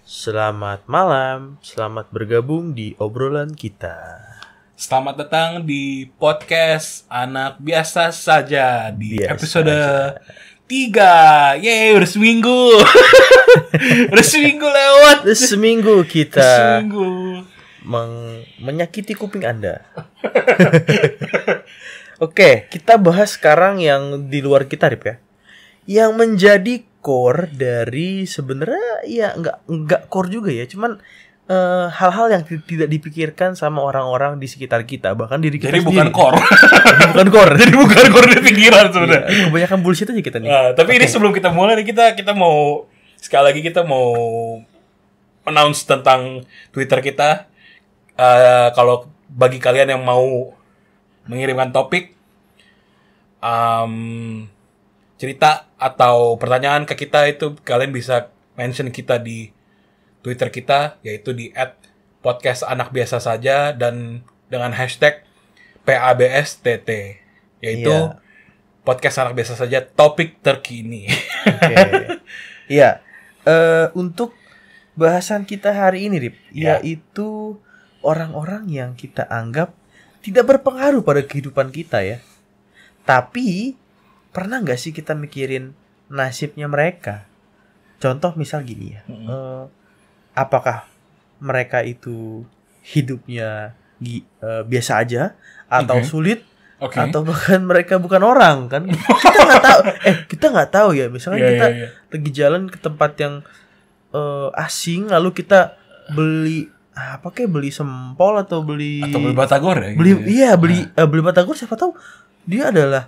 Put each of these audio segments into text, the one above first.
Selamat malam, selamat bergabung di obrolan kita. Selamat datang di podcast Anak Biasa Saja di Biasa episode aja. 3. Yeay, udah seminggu. Udah seminggu lewat. Seminggu kita Seminggu. menyakiti kuping Anda. Oke, kita bahas sekarang yang di luar kita, Rip, ya. Yang menjadi core dari sebenarnya ya nggak core juga ya, cuman hal-hal yang tidak dipikirkan sama orang-orang di sekitar kita, bahkan diri kita Jadi sendiri. bukan core. Bukan core. Jadi bukan core di pikiran sebenarnya. Iya, kebanyakan bullshit aja kita nih. Tapi ini sebelum kita mulai nih, kita mau sekali lagi kita mau announce tentang Twitter kita. Kalau bagi kalian yang mau mengirimkan topik, cerita atau pertanyaan ke kita, itu kalian bisa mention kita di Twitter kita, yaitu di @podcastanakbiasasaja dan dengan hashtag PABSTT, yaitu Iya. podcast anak biasa saja topik terkini. Oke. Iya. Untuk bahasan kita hari ini, Rip, Ya. yaitu orang-orang yang kita anggap tidak berpengaruh pada kehidupan kita ya. Tapi pernah nggak sih kita mikirin nasibnya mereka? Contoh misal gini ya. Apakah mereka itu hidupnya biasa aja atau Oke. sulit? Oke. Atau bahkan mereka bukan orang kan? Kita nggak tahu. Kita nggak tahu ya. Misalnya Iya, kita iya. lagi jalan ke tempat yang asing, lalu kita beli apa kayak beli sempol atau beli Atau beli batagor ya? beli gitu ya? iya beli batagor, siapa tahu dia adalah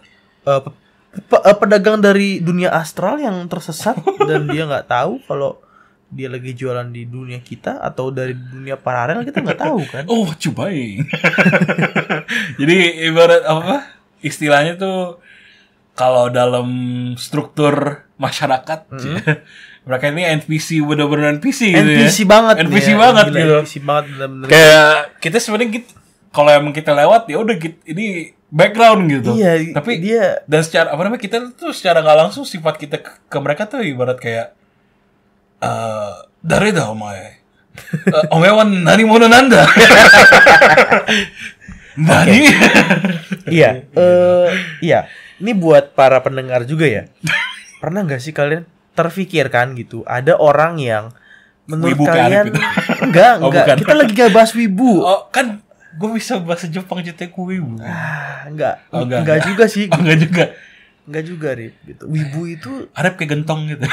pedagang dari dunia astral yang tersesat dan dia nggak tahu kalau dia lagi jualan di dunia kita atau dari dunia paralel, kita nggak tahu kan? Oh, cubaing. Jadi ibarat apa? Istilahnya tuh kalau dalam struktur masyarakat, mereka ini NPC, bener-bener NPC gitu ya. NPC banget, NPC ya. banget Gila, gitu. NPC banget bener-bener. Kayak kita sebenarnya kalau emang kita lewat ya udah ini background gitu. Iya, Tapi dia dan secara apa namanya, kita tuh secara nggak langsung sifat kita ke mereka tuh ibarat kayak dari dah omae. Omewan nani mono nanda. Nani? iya, iya. Ini buat para pendengar juga ya. Pernah nggak sih kalian terfikirkan gitu, ada orang yang menurut Wibu kayak kalian gitu. enggak, Oh, bukan. kita lagi gak bahas wibu. Oh, kan gue bisa bahasa Jepang cetek wibu. Enggak, Oh, enggak juga sih. Enggak juga. Enggak juga, Rip, gitu. Wibu itu Harap kayak gentong gitu.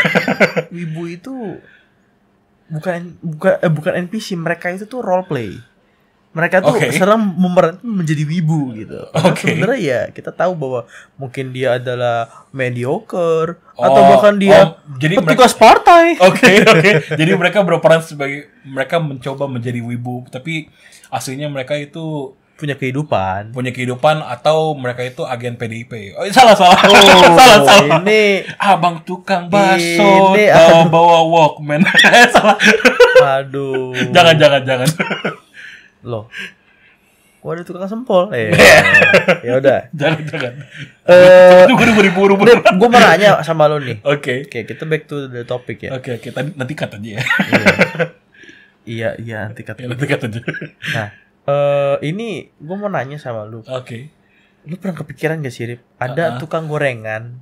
wibu itu bukan NPC, mereka itu tuh role play. Mereka tuh Oke. sedang memeran menjadi wibu gitu. Karena Oke. sebenarnya ya kita tahu bahwa mungkin dia adalah mediocre atau Oh, bahkan dia jadi petugas partai. Oke. Jadi mereka berperan sebagai, mereka mencoba menjadi wibu, tapi aslinya mereka itu Punya kehidupan. punya kehidupan atau mereka itu agen PDIP. Oh, salah. Oh, salah. ini Abang tukang bakso Ini, bawa Walkman. Salah. aduh. Jangan. Loh. Kok ada tukang sempol? Ya udah. Jangan. Eh, Tunggu buru-buru. gue mau nanya sama lo nih. Oke, Oke, kita back to the topic ya. kita nanti cut aja ya. Iya, nanti kata. Ya, nanti cut aja. Nah, ini gue mau nanya sama lu. Oke. Lu pernah kepikiran gak sih, Rip? Ada tukang gorengan.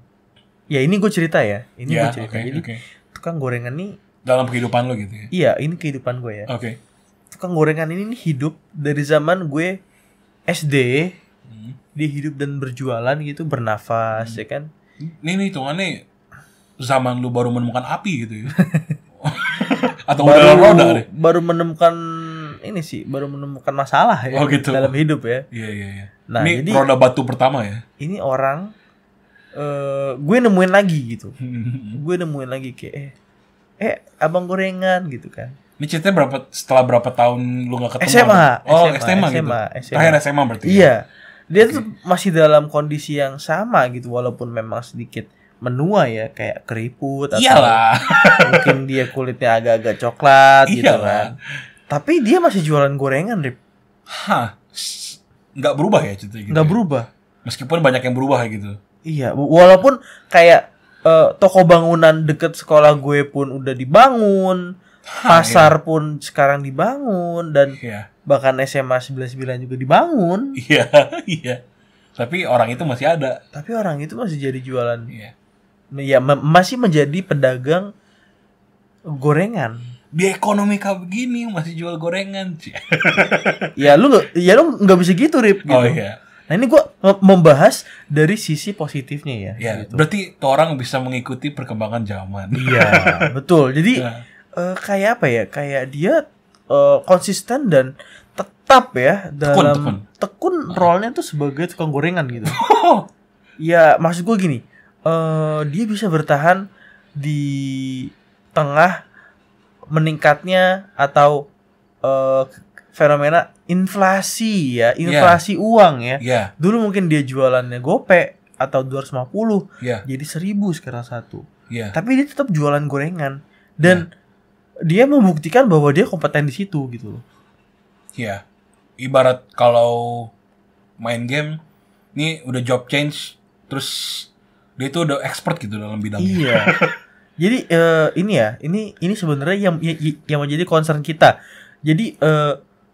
Ya ini gue cerita ya. Ini Ya, gue cerita. Jadi oke. tukang gorengan nih, Dalam kehidupan lo gitu ya. iya ini kehidupan gue ya. Oke. Tukang gorengan ini nih hidup dari zaman gue SD. Dia hidup dan berjualan gitu, bernafas ya kan. Ini hitungannya zaman lu baru menemukan api gitu ya. Atau udah roda deh. Baru menemukan ini sih, baru menemukan masalah ya Oh, gitu. dalam hidup ya. Iya. Nah, Ini jadi roda batu pertama ya. ini orang gue nemuin lagi gitu. Gue nemuin lagi kayak abang gorengan gitu kan. Ini ceritanya setelah berapa tahun lu gak ketemu? SMA. Oh, SMA, SMA gitu. SMA. Terakhir SMA berarti. Ya? Iya. Dia tuh masih dalam kondisi yang sama gitu, walaupun memang sedikit menua ya, kayak keriput atau Iyalah. mungkin dia kulitnya agak-agak coklat gitu Iyalah. kan. Tapi dia masih jualan gorengan, Rip. Hah. Nggak berubah ya ceritanya gitu. Nggak ya? berubah. Meskipun banyak yang berubah gitu. Iya, walaupun kayak toko bangunan deket sekolah gue pun udah dibangun, Pasar pun sekarang dibangun dan Iya. bahkan SMA 99 juga dibangun. Iya, iya. Tapi orang itu masih ada. Tapi orang itu masih jadi jualan. Iya. Ya masih menjadi pedagang gorengan. Di ekonomi kayak begini masih jual gorengan. Ya lu nggak bisa gitu, Rip, gitu. Oh iya. Nah, ini gua membahas dari sisi positifnya ya. Ya, gitu. berarti tuh orang bisa mengikuti perkembangan zaman. Iya, betul. Jadi Nah. kayak apa ya? Kayak dia konsisten dan tetap ya dalam tekun role-nya tuh sebagai tukang gorengan gitu. Ya, maksud gue gini, dia bisa bertahan di tengah meningkatnya atau fenomena inflasi ya, inflasi uang ya. Yeah. Dulu mungkin dia jualannya gope atau 250, jadi 1000 sekarang satu. Tapi dia tetap jualan gorengan dan dia membuktikan bahwa dia kompeten di situ gitu loh. Iya. Ibarat kalau main game, nih udah job change, terus dia tuh udah expert gitu dalam bidangnya. Iya. Jadi ini sebenarnya yang menjadi concern kita. Jadi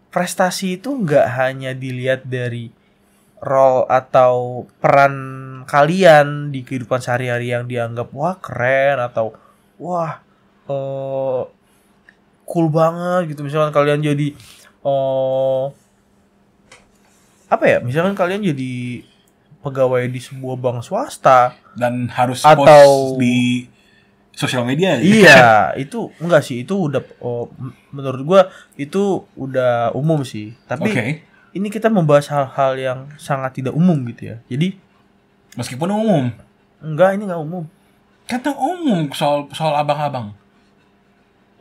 prestasi itu nggak hanya dilihat dari role atau peran kalian di kehidupan sehari-hari yang dianggap wah keren atau wah cool banget gitu. Misalkan kalian jadi apa ya? Misalkan kalian jadi pegawai di sebuah bank swasta dan harus atau post di sosial media. Iya, itu enggak sih, itu udah menurut gua itu udah umum sih. Tapi ini kita membahas hal-hal yang sangat tidak umum gitu ya. Jadi meskipun umum. Enggak, ini enggak umum. Kata umum soal abang-abang.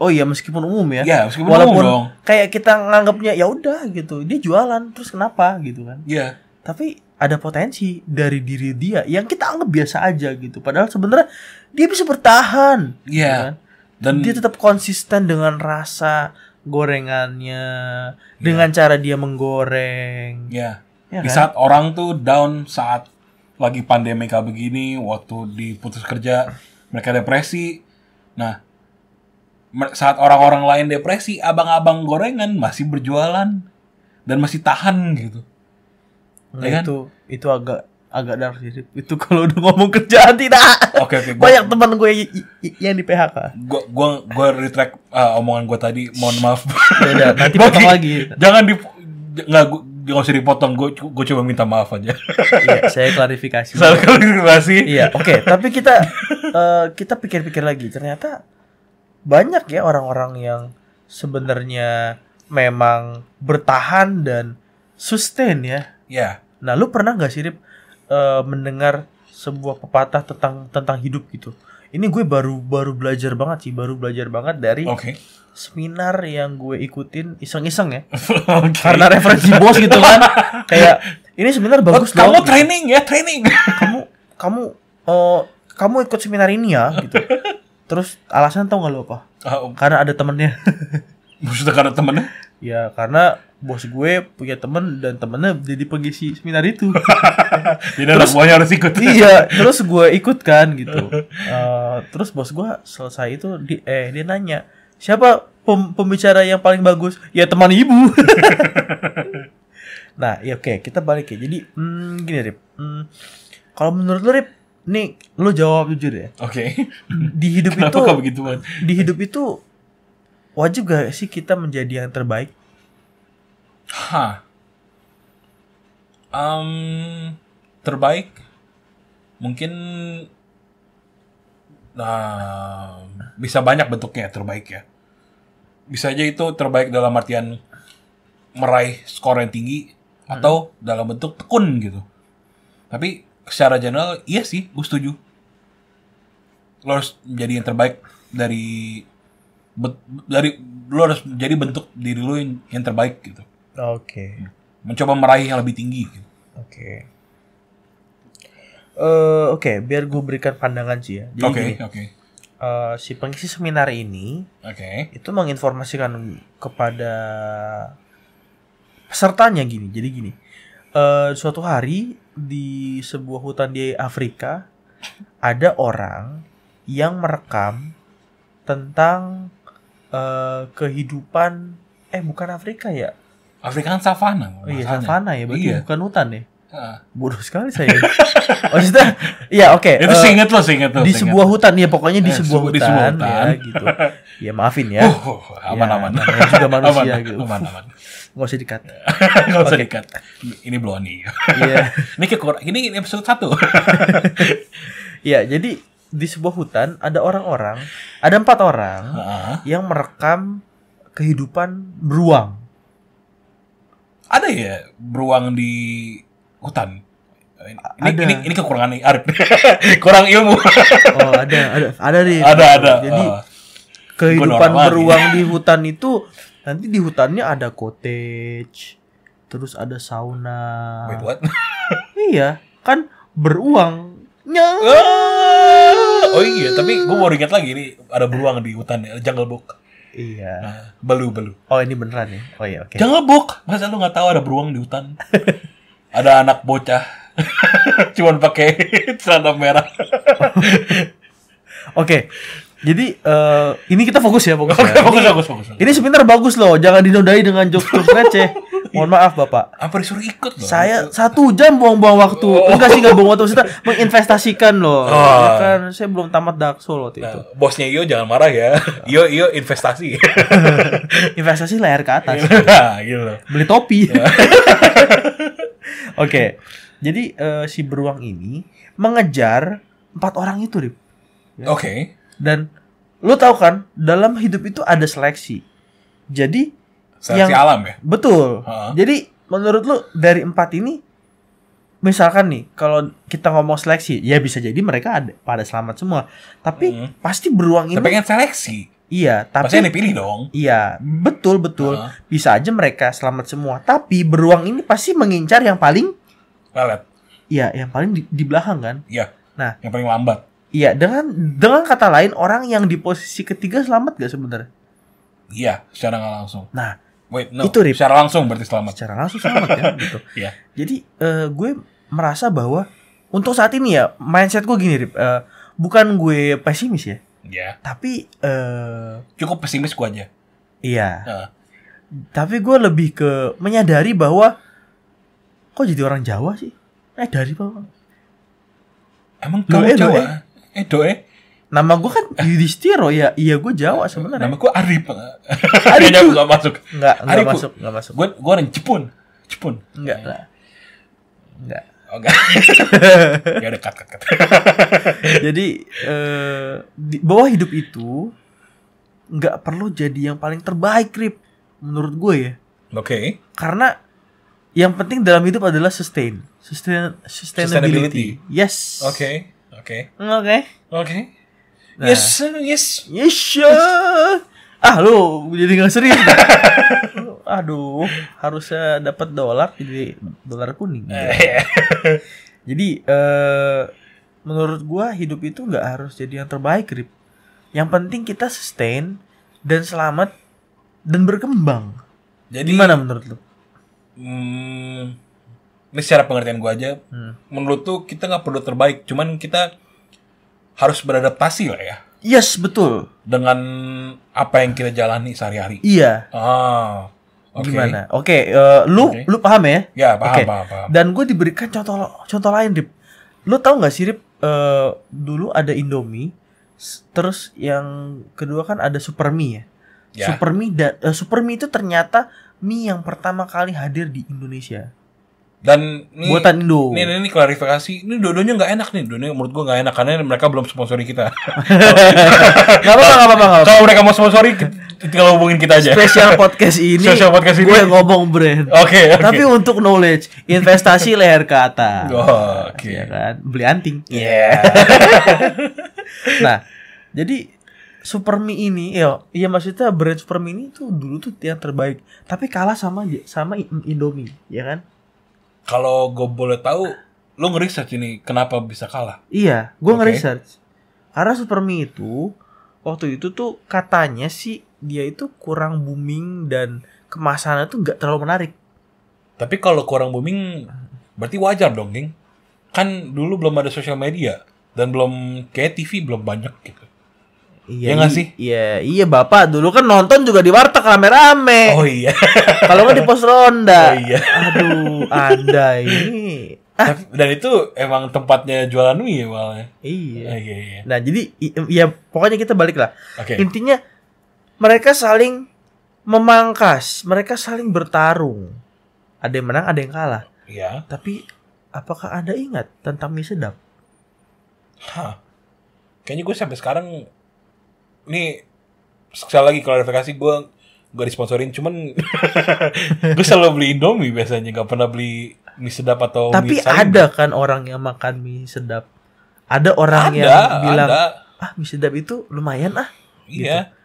Oh iya, meskipun umum ya. Iya, meskipun walaupun umum dong. Kayak kita nganggapnya ya udah gitu. Dia jualan terus kenapa gitu kan. Iya. Tapi ada potensi dari diri dia yang kita anggap biasa aja gitu. Padahal sebenarnya dia bisa bertahan. Iya. Gitu kan? Dan dia tetap konsisten dengan rasa gorengannya, dengan cara dia menggoreng. Iya. Ya, di kan? saat orang tuh down, saat lagi pandemi kayak begini, waktu diputus kerja, mereka depresi. Nah, saat orang-orang lain depresi, abang-abang gorengan masih berjualan dan masih tahan gitu. Nah, ya kan? Itu agak dark sih. Itu kalau udah ngomong kerjaan tidak. Oke. Banyak teman gue yang di PHK. Gue retract omongan gue tadi. Mohon maaf. Udah, nanti potong lagi. Jangan nggak usah dipotong. Gue coba minta maaf aja. Iya, saya klarifikasi. Iya, oke. Tapi kita pikir-pikir lagi. Ternyata banyak ya orang-orang yang sebenarnya memang bertahan dan sustain ya. Iya. Nah, lu pernah nggak sih, Rip, mendengar sebuah pepatah tentang hidup gitu? Ini gue baru belajar banget sih, dari seminar yang gue ikutin iseng-iseng ya. Karena referensi bos gitu kan. Kayak ini seminar bagus loh. Kamu training ya, training. Kamu ikut seminar ini ya gitu. Terus alasan tau gak lo apa? Karena ada temennya. Maksudnya karena temennya? Ya karena bos gue punya temen dan temennya jadi pengisi seminar itu. Jadi anak buahnya harus ikut. Iya, terus gue ikut kan gitu. Terus bos gue selesai itu dia nanya, siapa pembicara yang paling bagus? Ya teman ibu. Nah, ya oke, kita balik ya. Jadi gini, Rip. Kalau menurut lo, Rip, nih lo jawab jujur ya. Oke. Di hidup Kenapa itu begitu, Man? Di hidup itu wajib gak sih kita menjadi yang terbaik? Terbaik mungkin bisa banyak bentuknya terbaik ya. Bisa aja itu terbaik dalam artian meraih skor yang tinggi atau dalam bentuk tekun gitu. Tapi secara general iya sih, gue setuju. Lo harus menjadi yang terbaik dari lo harus jadi bentuk diri lo yang terbaik gitu. Oke. Mencoba meraih yang lebih tinggi gitu. Oke, biar gue berikan pandangan sih ya. Jadi si pengisi seminar ini itu menginformasikan kepada pesertanya gini. Jadi gini, suatu hari di sebuah hutan di Afrika ada orang yang merekam tentang kehidupan bukan Afrika ya? Afrika kan savana. Oh iya, savana ya, berarti bukan hutan ya. Bodoh sekali saya. Maksudnya, iya oke. Itu seinget lo. Di sebuah hutan ya, pokoknya di sebuah hutan ya gitu. Ya maafin ya. Aman. Ya, juga manusia aman, gitu. Aman. Nggak usah dikat. Nggak usah dikat. Ini belum nih. Iya. Ini episode 1. Iya, jadi di sebuah hutan ada 4 orang yang merekam kehidupan beruang. Ada ya beruang di hutan? Ini kekurangan nih, Arif. Kurang ilmu. Oh, ada deh. Ada. Jadi kehidupan beruang di hutan itu nanti di hutannya ada cottage, terus ada sauna. Wait, what? Iya, kan beruangnya. Oh iya, tapi gue baru ingat lagi nih ada beruang di hutan, Jungle Book. Iya. Nah, Belu. Oh, ini beneran ya? Oh iya, oke. Jungle Book, masa lu nggak tahu ada beruang di hutan? Ada anak bocah, cuman pakai celana merah. Oke. Jadi ini kita fokus ya. Fokus. Ini sebenarnya bagus loh, jangan dinodai dengan jokes receh. Mohon maaf Bapak. Apa disuruh ikut loh? Saya 1 jam buang-buang waktu. Enggak sih, enggak buang waktu, maksudnya menginvestasikan loh. Ya kan saya belum tamat Dakso waktu itu. Bosnya Iyo jangan marah ya. Iyo investasi. Investasi layar ke atas. Gitu. Beli topi. Oke. Jadi si beruang ini mengejar 4 orang itu, Rip. Ya. Oke. Dan lu tahu kan, dalam hidup itu ada seleksi. Jadi seleksi alam ya? Betul. Jadi menurut lu dari 4 ini, misalkan nih kalau kita ngomong seleksi, ya bisa jadi mereka pada selamat semua. Tapi pasti beruang ini. Tapi kan seleksi. Iya, tapi pasti yang dipilih dong. Iya, betul. Bisa aja mereka selamat semua. Tapi beruang ini pasti mengincar yang paling lelet. Iya, yang paling di belakang kan? Iya. Nah, yang paling lambat. Iya, dengan kata lain, orang yang di posisi ketiga selamat gak sebenarnya? Iya, secara nggak langsung. Nah, itu Rip. Secara langsung berarti selamat. Secara langsung selamat ya, gitu. Iya. Jadi gue merasa bahwa untuk saat ini ya, mindset gue gini, Rip. Bukan gue pesimis ya. Iya. Tapi cukup pesimis gue aja. Iya. Tapi gue lebih ke menyadari bahwa kok jadi orang Jawa sih? Dari Pak. Emang kamu Jawa? Nama gue kan Yudhistiro ya. Iya, gue Jawa sebenarnya. Nama gue Arif. Arif nggak masuk. Nggak masuk. Gue orang Jepun. Enggak. Oh, enggak. Ya udah cut. Jadi bahwa hidup itu nggak perlu jadi yang paling terbaik, Rip. Menurut gue ya. Oke. Karena yang penting dalam hidup adalah sustainability. Yes. Oke. Nah, Yes. Lu jadi nggak serius. Aduh, harusnya dapat dolar jadi dolar kuning. Jadi menurut gua hidup itu nggak harus jadi yang terbaik, Rip. Yang penting kita sustain dan selamat dan berkembang. Jadi gimana menurut lu? Ini secara pengertian gua aja. Menurut tuh kita nggak perlu terbaik, cuman kita harus beradaptasi lah ya. Yes, betul. Dengan apa yang kita jalani sehari-hari. Iya. Okay. Gimana? Lu paham ya? Ya, paham. Dan gue diberikan contoh lain, Rip. Lu tahu nggak sih, Rip? Dulu ada Indomie, terus yang kedua kan ada Supermie ya. Supermie itu ternyata mie yang pertama kali hadir di Indonesia. Dan ini buatan Indo. Ini klarifikasi. Ini dua-duanya nggak enak nih. Dua-duanya menurut gua nggak enak karena mereka belum sponsori kita. Gak apa-apa. Kalau mereka mau sponsori, tinggal hubungin kita aja. Spesial podcast ini. Gue ngomong brand. Oke. Tapi untuk knowledge, investasi leher ke atas. Oke. Ya kan, beli anting. Iya. Nah, jadi Supermie ini, ya maksudnya brand Supermie ini tuh dulu tuh yang terbaik. Tapi kalah sama Indomie, ya kan? Kalau gue boleh tahu, lo nge-research ini kenapa bisa kalah? Iya, gue nge-research. Karena Supermie itu waktu itu tuh katanya sih dia itu kurang booming dan kemasannya tuh nggak terlalu menarik. Tapi kalau kurang booming, berarti wajar dong, Ging. Kan dulu belum ada sosial media dan belum kayak TV belum banyak gitu. Iya nggak sih? Iya Bapak dulu kan nonton juga di warteg rame-rame. Oh iya. Kalau nggak di pos ronda. Oh iya. Aduh, Anda ini. Dan itu emang tempatnya jualan mie ya malah. Iya. Iya. Nah jadi ya pokoknya kita balik lah. Oke. Intinya mereka saling memangkas, mereka saling bertarung. Ada yang menang, ada yang kalah. Iya. Tapi apakah Anda ingat tentang mie sedap? Hah. Kayaknya gue sampai sekarang nih sekali lagi klarifikasi, gue gak disponsorin, cuman gue selalu beli Indomie biasanya, gak pernah beli mie sedap atau Tapi mie saring. ada kan orang yang makan mie sedap. Ada orang yang bilang, mie sedap itu lumayan Iya. Gitu.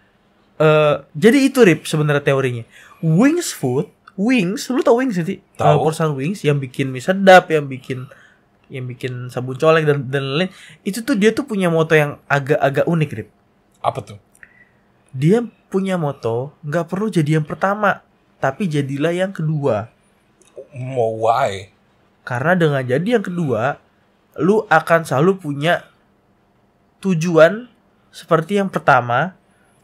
Jadi itu Rip sebenarnya teorinya. Wings, lu tau Wings sih? Tahu. Perusahaan Wings yang bikin mie sedap, yang bikin sabun colek dan lain-lain. Itu tuh dia tuh punya moto yang agak unik, Rip. Apa tuh? Dia punya moto, nggak perlu jadi yang pertama, tapi jadilah yang kedua. Why? Karena dengan jadi yang kedua, lu akan selalu punya tujuan seperti yang pertama,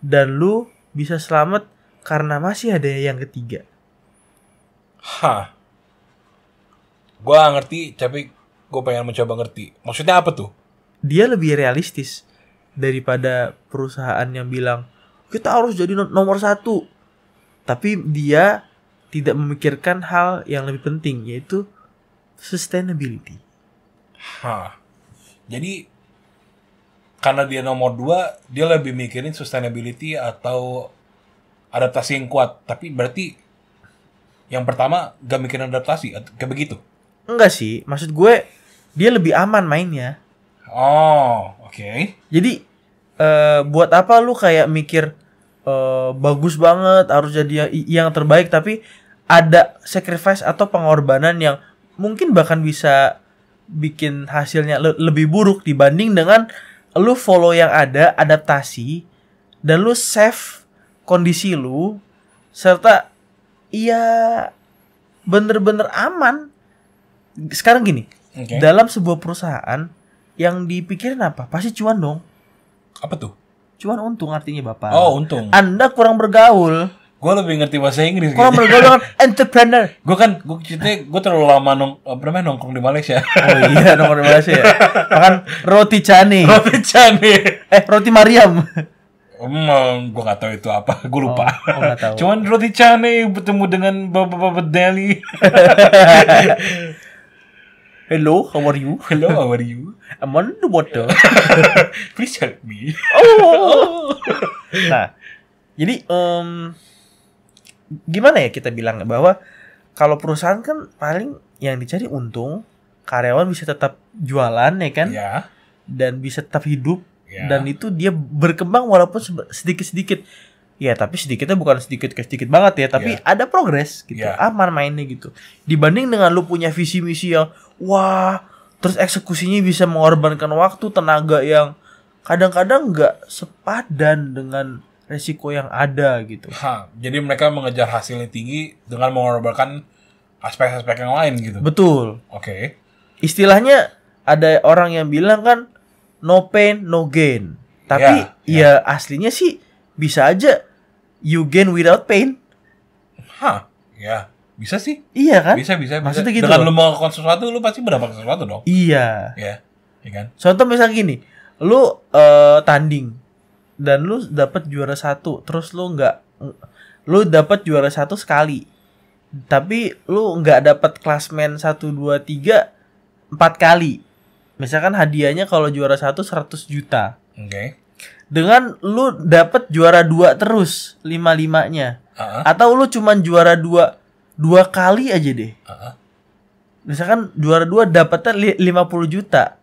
dan lu bisa selamat karena masih ada yang ketiga. Hah. Gue gak ngerti, tapi gue pengen mencoba ngerti. Maksudnya apa tuh? Dia lebih realistis daripada perusahaan yang bilang kita harus jadi nomor 1. Tapi dia tidak memikirkan hal yang lebih penting, yaitu sustainability. Hah. Jadi karena dia nomor 2, dia lebih mikirin sustainability atau adaptasi yang kuat. Tapi berarti yang pertama gak mikirin adaptasi, kayak begitu? Enggak sih, maksud gue dia lebih aman mainnya. Oh, oke. Jadi buat apa lu kayak mikir bagus banget harus jadi yang terbaik, tapi ada sacrifice atau pengorbanan yang mungkin bahkan bisa bikin hasilnya lebih buruk dibanding dengan lu follow yang ada, adaptasi, dan lu save kondisi lu, serta iya bener-bener aman. Sekarang gini, dalam sebuah perusahaan yang dipikirin apa? Pasti cuan dong. Apa tuh? Cuan, untung artinya Bapak. Oh, untung. Anda kurang bergaul. Gue lebih ngerti bahasa Inggris. Kurang bergaul dengan entrepreneur. Gue terlalu lama nongkrong di Malaysia. Oh iya, nongkrong di Malaysia ya. Makan roti cane. Roti cane. Roti Mariam. Gue gak tahu itu apa. Gue lupa. Gak tahu. Cuman roti cane bertemu dengan bapak-bapak deli. Hello, how are you? Hello, how are you? I'm on the water. Please help me. Oh. Nah, jadi gimana ya kita bilang bahwa kalau perusahaan kan paling yang dicari untung, karyawan bisa tetap jualan ya kan, dan bisa tetap hidup, dan itu dia berkembang walaupun sedikit-sedikit. Ya tapi sedikitnya bukan sedikit banget ya, tapi ada progres gitu, aman mainnya gitu. Dibanding dengan lu punya visi misi yang wah, terus eksekusinya bisa mengorbankan waktu, tenaga yang kadang-kadang nggak sepadan dengan resiko yang ada gitu. Jadi mereka mengejar hasilnya tinggi dengan mengorbankan aspek-aspek yang lain gitu. Betul. Oke. Istilahnya ada orang yang bilang kan no pain no gain. Tapi ya aslinya sih bisa aja you gain without pain. Ya bisa sih. Iya kan? Bisa. Maksudnya gitu. Dengan lu melakukan sesuatu, lu pasti mendapatkan sesuatu dong. Iya. Iya kan? Contoh misalnya gini, lu tanding dan lu dapat juara 1, terus lu dapat juara 1 sekali, tapi lu nggak dapat klasmen 1, 2, 3 4 kali. Misalkan hadiahnya kalau juara 1 100 juta. Oke. Dengan lu dapat juara 2 terus 5-5-nya. Atau lu cuman juara 2 kali aja deh. Misalkan juara 2 dapatnya 50 juta.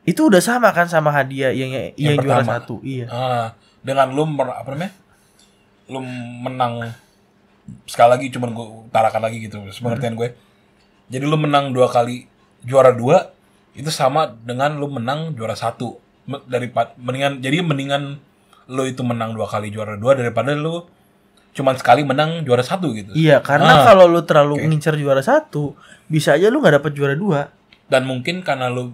Itu udah sama kan sama hadiah yang juara 1. Iya. Dengan lu lu menang sekali lagi, cuman gue utarakan lagi gitu sepengertian gue. Jadi lu menang 2 kali juara 2 itu sama dengan lu menang juara 1. Mendingan lu itu menang 2 kali juara 2 daripada lu cuman sekali menang juara 1 gitu. Iya, karena kalau lu terlalu ngincer juara 1, bisa aja lu nggak dapet juara 2. Dan mungkin karena lu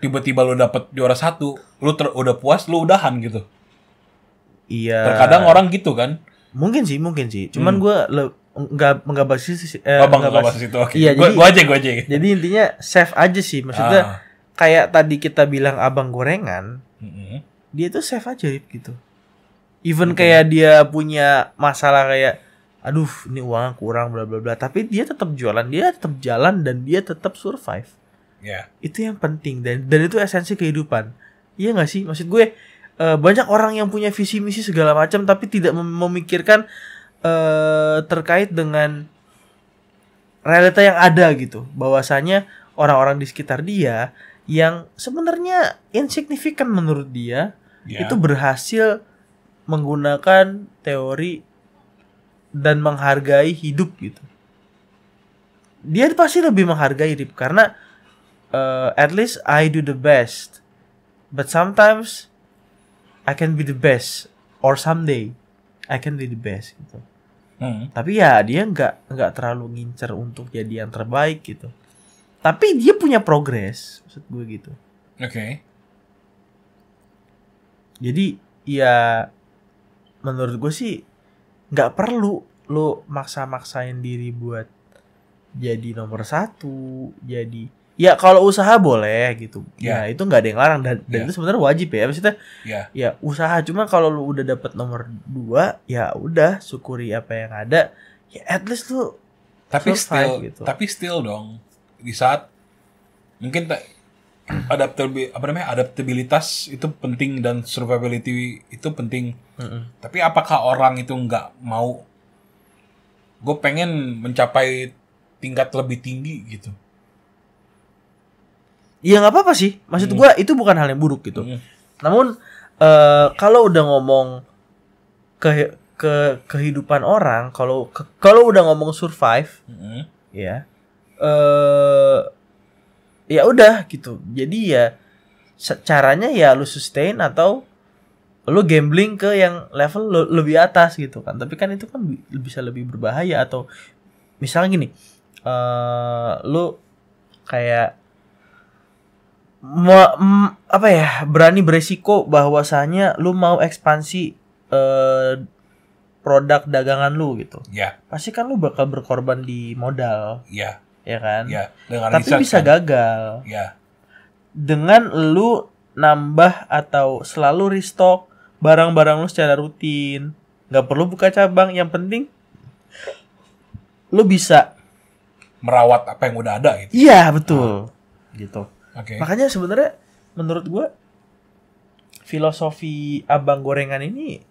tiba-tiba lu dapet juara 1, lu udah puas, lu udahan gitu. Iya. Terkadang orang gitu kan. Mungkin sih. Cuman gue nggak basis Nggak bahas itu. Oke. Iya, Gua aja. Jadi intinya save aja sih. Maksudnya kayak tadi kita bilang abang gorengan, dia tuh save aja gitu. Even kayak dia punya masalah kayak, aduh ini uangnya kurang bla bla bla, tapi dia tetap jualan, dia tetap jalan dan dia tetap survive. Ya. Itu yang penting dan itu esensi kehidupan. Iya nggak sih? Maksud gue banyak orang yang punya visi misi segala macam tapi tidak memikirkan terkait dengan realita yang ada gitu. Bahwasanya orang-orang di sekitar dia yang sebenarnya insignifikan menurut dia itu berhasil menggunakan teori dan menghargai hidup gitu. Dia pasti lebih menghargai hidup karena at least I do the best, but sometimes I can be the best, or someday I can be the best gitu. Tapi ya dia nggak terlalu ngincer untuk jadi yang terbaik gitu. Tapi dia punya progres, maksud gue gitu. Oke. Jadi ya menurut gue sih nggak perlu lo maksa-maksain diri buat jadi nomor 1, jadi ya kalau usaha boleh gitu. Ya itu nggak ada yang larang dan itu sebenarnya wajib ya. Maksudnya ya usaha, cuma kalau lo udah dapet nomor 2 ya udah syukuri apa yang ada. Ya at least lo tapi still dong di saat mungkin adaptabilitas itu penting dan survivability itu penting. Tapi apakah orang itu nggak mau? Gue pengen mencapai tingkat lebih tinggi gitu. Ya nggak apa-apa sih. Maksud gue itu bukan hal yang buruk gitu. Namun kalau udah ngomong kehidupan orang, kalau udah ngomong survive, ya ya udah gitu. Jadi ya caranya ya lu sustain atau lu gambling ke yang level lebih atas gitu kan. Tapi kan itu kan bisa lebih berbahaya. Atau misalnya gini, lu kayak berani beresiko bahwasanya lu mau ekspansi produk dagangan lu gitu. Pasti kan lu bakal berkorban di modal. Ya kan? Tapi bisa gagal. Dengan lu nambah atau selalu restock barang-barang lu secara rutin. Gak perlu buka cabang, yang penting lu bisa merawat apa yang udah ada gitu. Iya, betul. Gitu. Okay. Makanya sebenarnya menurut gue filosofi abang gorengan ini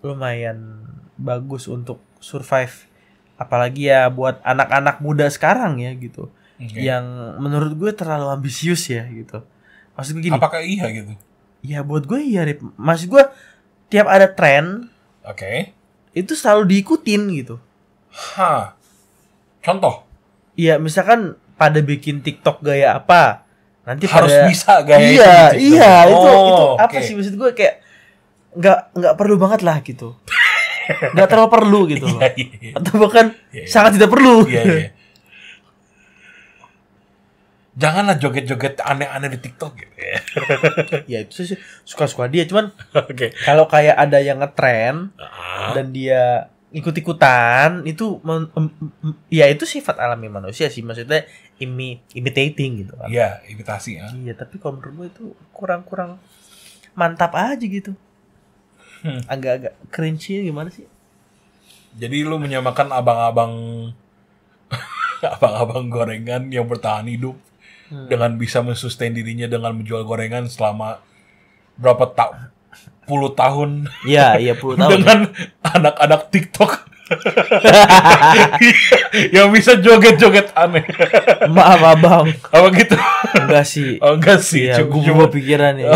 lumayan bagus untuk survive. Apalagi ya buat anak-anak muda sekarang ya gitu. Yang menurut gue terlalu ambisius ya gitu. Maksud gue gini. Apakah iya gitu? Ya buat gue iya, Rip. Maksud gue tiap ada tren, itu selalu diikutin gitu. Contoh? Iya, misalkan pada bikin TikTok gaya apa, nanti harus pada, bisa gaya itu apa sih, maksud gue kayak nggak perlu banget lah gitu. Nggak terlalu perlu gitu loh. Atau bahkan sangat tidak perlu. Janganlah joget-joget aneh-aneh di TikTok gitu ya. Ya itu sih suka-suka dia, cuman kalau kayak ada yang ngetren dan dia ikut-ikutan, itu ya itu sifat alami manusia sih, maksudnya imitating gitu kan. Iya, imitasi ya. Iya, tapi kalau menurut gue itu kurang mantap aja gitu. Agak-agak cringy gimana sih? Jadi lu menyamakan abang-abang gorengan yang bertahan hidup dengan bisa mensustain dirinya dengan menjual gorengan selama berapa puluh tahun. Iya 10 tahun. Dengan anak-anak TikTok yang bisa joget-joget aneh. Maaf abang. Apa gitu? Enggak sih. Oh, enggak sih. Ya, gue pikiran ya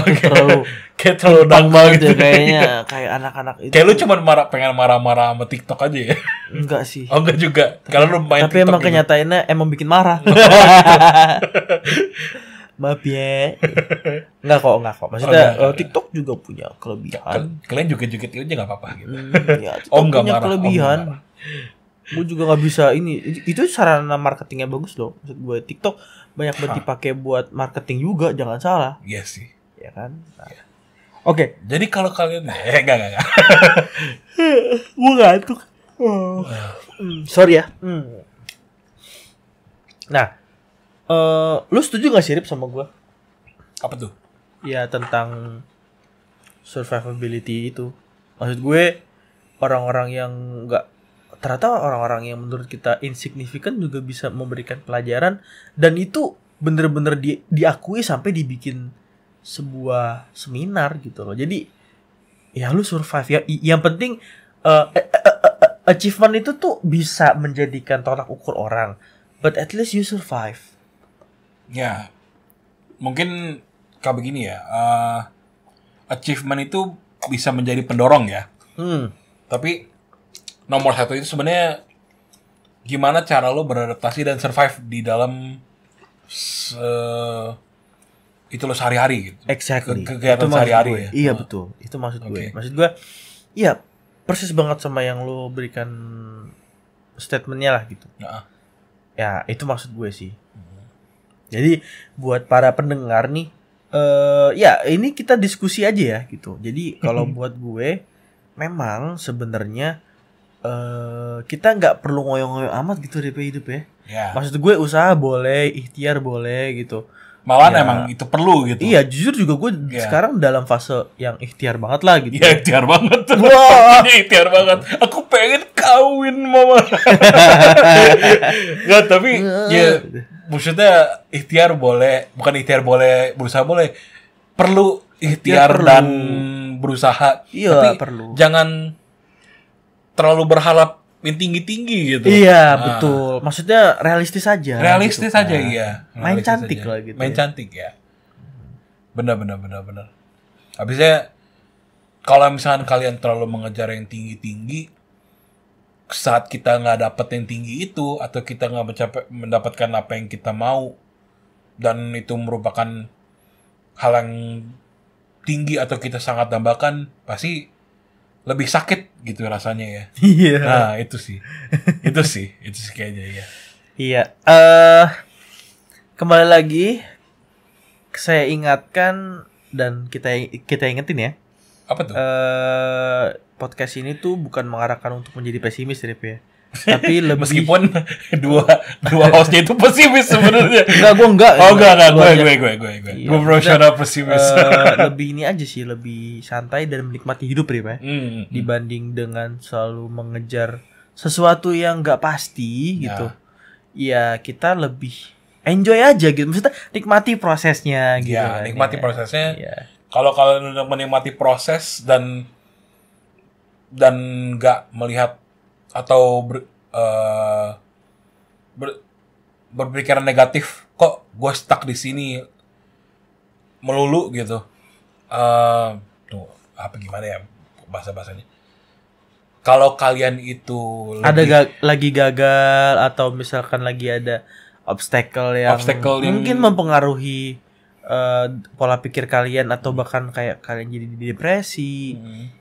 terlalu dangmal gitu. Kayaknya kayak anak-anak itu. Kayak lu cuma pengen marah-marah sama TikTok aja ya? Enggak sih. Oh, enggak juga. Kalau lu main tapi TikTok emang gitu. kenyataannya emang bikin marah. Maaf ya. Enggak kok. Maksudnya TikTok juga punya kelebihan. Kalian joget-joget aja enggak apa-apa gitu. Ya, Om enggak punya marah. Kelebihan. Gue juga nggak bisa ini. Itu sarana marketingnya bagus loh. Maksud gue TikTok banyak banget dipakai buat marketing juga, jangan salah. Iya sih. Ya kan? Nah. Oke. Jadi kalau kalian enggak. Gue ngantuk. Sorry ya. Nah, lu setuju gak sih Rip sama gue? Apa tuh? Ya tentang survivability itu. Maksud gue orang-orang yang ternyata orang-orang yang menurut kita insignifikan juga bisa memberikan pelajaran, dan itu bener-bener diakui sampai dibikin sebuah seminar gitu loh. Jadi ya lu survive ya. Yang penting achievement itu tuh bisa menjadikan tolak ukur orang, but at least you survive. Ya, mungkin kayak begini ya. Achievement itu bisa menjadi pendorong ya. Tapi nomor satu itu sebenarnya gimana cara lo beradaptasi dan survive di dalam itu lo sehari-hari gitu. Exactly. Kegiatan sehari-hari ya. Iya betul. Itu maksud gue. Maksud gue, iya persis banget sama yang lo berikan statementnya lah gitu. Ya itu maksud gue sih. Jadi buat para pendengar nih, ya ini kita diskusi aja ya gitu. Jadi kalau buat gue, memang sebenarnya kita nggak perlu ngoyo-ngoyo amat gitu di hidup ya. Maksud gue usaha boleh, ikhtiar boleh gitu. Malah emang itu perlu gitu. Iya, jujur juga gue sekarang dalam fase yang ikhtiar banget lah gitu. Iya, ikhtiar banget. Wah, ikhtiar banget. Aku pengen kawin, mama. Nggak, tapi ya maksudnya ikhtiar boleh, bukan ikhtiar boleh, berusaha boleh. Perlu ikhtiar dan berusaha. Iya, tapi perlu. Jangan terlalu berharap yang tinggi-tinggi gitu. Iya, betul. Maksudnya realistis aja. Realistis gitu, aja, iya. Main Realistis cantik aja. lah gitu. Main cantik ya. Benar. Habisnya kalau misalkan kalian terlalu mengejar yang tinggi-tinggi, saat kita nggak dapet yang tinggi itu, atau kita nggak mendapatkan apa yang kita mau, dan itu merupakan hal yang tinggi atau kita sangat dambakan, pasti lebih sakit gitu rasanya ya. Iya. Nah itu sih kayaknya ya. Iya. Kembali lagi, saya ingatkan dan kita ingetin ya. Apa tuh? Podcast ini tuh bukan mengarahkan untuk menjadi pesimis, Rip ya. Tapi lebih meskipun dua hostnya itu pesimis sebenarnya. Gue enggak. Oh enggak, gue profesional pesimis. Lebih ini aja sih, lebih santai dan menikmati hidup ya, dibanding dengan selalu mengejar sesuatu yang nggak pasti gitu. Ya kita lebih enjoy aja gitu, maksudnya nikmati prosesnya gitu. Ya, nikmati prosesnya. Kalau kalian udah menikmati proses dan nggak melihat atau berpikiran negatif, kok gue stuck di sini melulu gitu. Tuh apa gimana ya bahasanya? Kalau kalian itu lagi gagal atau misalkan lagi ada obstacle yang mungkin mempengaruhi pola pikir kalian atau bahkan kayak kalian jadi depresi,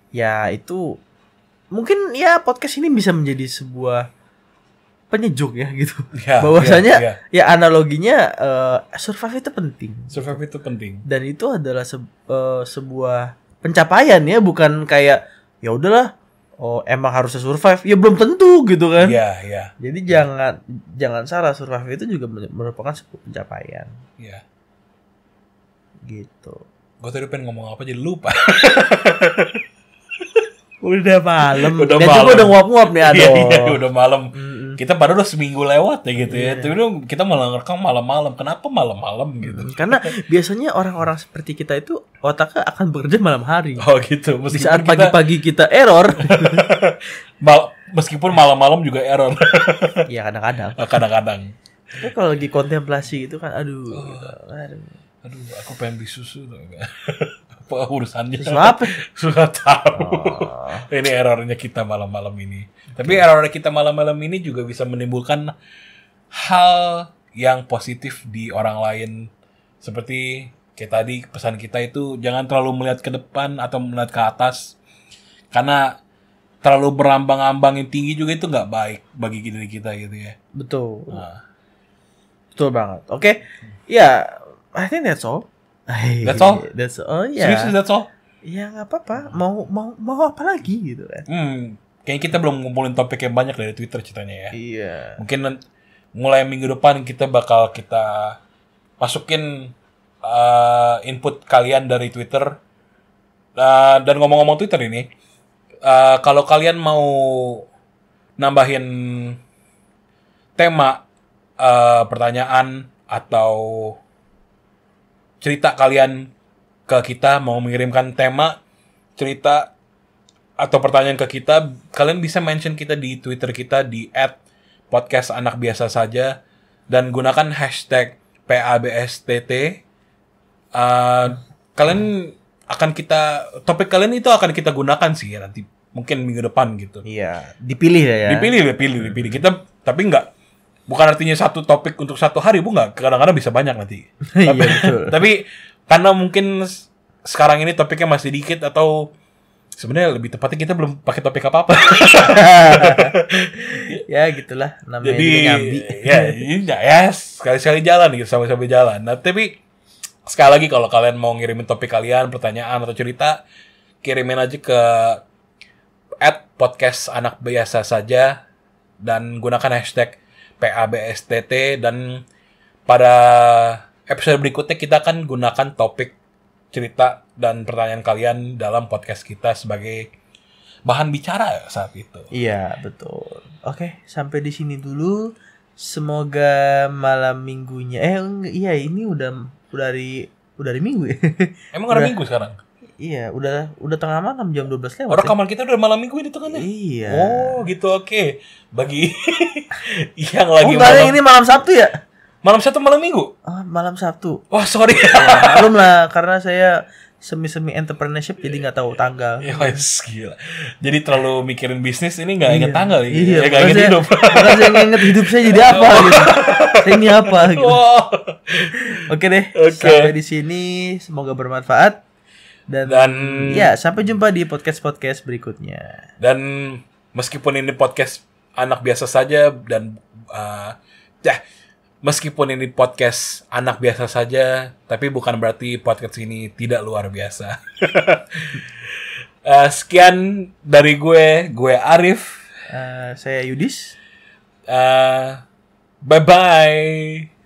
ya itu mungkin ya podcast ini bisa menjadi sebuah penyejuk ya gitu. Bahwasanya ya analoginya survive itu penting. Survive itu penting. Dan itu adalah sebuah pencapaian ya, bukan kayak ya udahlah, emang harusnya survive. Ya belum tentu gitu kan. Iya. Jadi jangan salah, survive itu juga merupakan sebuah pencapaian. Iya. Gitu. Gue tadi pengen ngomong apa jadi lupa. Udah malam. Udah nguap-nguap nih, aduh. Iya, udah malam. Kita baru udah seminggu lewat ya gitu ya. Tapi kita malah ngerekam malam-malam. Kenapa malam-malam gitu? Karena biasanya orang-orang seperti kita itu otaknya akan bekerja malam hari. Oh gitu. Di saat pagi-pagi kita error. Meskipun malam-malam juga error. Iya, kadang-kadang. Kadang-kadang. Tapi kalau lagi kontemplasi gitu kan, aduh, aku pengen beli susu tuh. Apa urusannya? Susu apa? Sudah tahu. Ini errornya kita malam-malam ini. Tapi errornya kita malam-malam ini juga bisa menimbulkan hal yang positif di orang lain. Seperti kayak tadi pesan kita itu, jangan terlalu melihat ke depan atau melihat ke atas. Karena terlalu berambang-ambang yang tinggi juga itu nggak baik bagi diri kita gitu ya. Betul. Nah, Betul banget. Oke. Ya, I think that's all. That's all? That's all. Ya. Seriously, that's all? Ya nggak apa-apa. Mau apa lagi gitu kan? Kayaknya kita belum ngumpulin topik yang banyak dari Twitter ceritanya ya. Iya. Mungkin mulai minggu depan kita masukin input kalian dari Twitter. Dan ngomong-ngomong Twitter ini, kalau kalian mau nambahin tema, pertanyaan atau cerita kalian ke kita, mau mengirimkan tema, cerita atau pertanyaan ke kita, kalian bisa mention kita di Twitter kita di @podcastanakbiasasaja dan gunakan hashtag PABSTT. Topik kalian itu akan kita gunakan sih ya, nanti mungkin minggu depan gitu. Iya, dipilih ya. Dipilih. Kita tapi bukan artinya satu topik untuk satu hari, nggak. Kadang-kadang bisa banyak nanti. Iya, betul. Tapi karena mungkin sekarang ini topiknya masih dikit, atau sebenarnya lebih tepatnya kita belum pakai topik apa-apa. Ya gitulah namanya. Jadi juga nyambi. ya sekali-sekali jalan gitu, sampai jalan. Nah, tapi sekali lagi kalau kalian mau ngirimin topik kalian, pertanyaan atau cerita, kirimin aja ke @podcastanakbiasasaja dan gunakan hashtag PABSTT. Dan pada episode berikutnya kita akan gunakan topik cerita dan pertanyaan kalian dalam podcast kita sebagai bahan bicara saat itu. Iya, betul. Oke, sampai di sini dulu. Semoga malam minggunya iya ini udah hari Minggu ya. Emang hari Minggu sekarang? Iya, udah tengah malam, jam 12 lewat. Orang rekaman kita udah malam Minggu ini tengahnya. Iya. Oh, gitu, oke. Bagi yang lagi ini malam Sabtu ya? Malam Sabtu malam Minggu? Oh, malam Sabtu. Wah, sorry. Ya, belum lah, karena saya semi entrepreneurship jadi nggak tahu tanggal. Ya, gila. Jadi terlalu mikirin bisnis ini nggak inget tanggal ya? Iya, nggak inget hidup. Makanya saya inget hidup saya jadi apa gitu. Saya ini apa gitu. Wow. Oke deh, sampai di sini semoga bermanfaat. Dan ya, sampai jumpa di podcast berikutnya. Dan meskipun ini podcast anak biasa saja dan meskipun ini podcast anak biasa saja, tapi bukan berarti podcast ini tidak luar biasa. Sekian dari gue Arif. Saya Yudis. Bye-bye.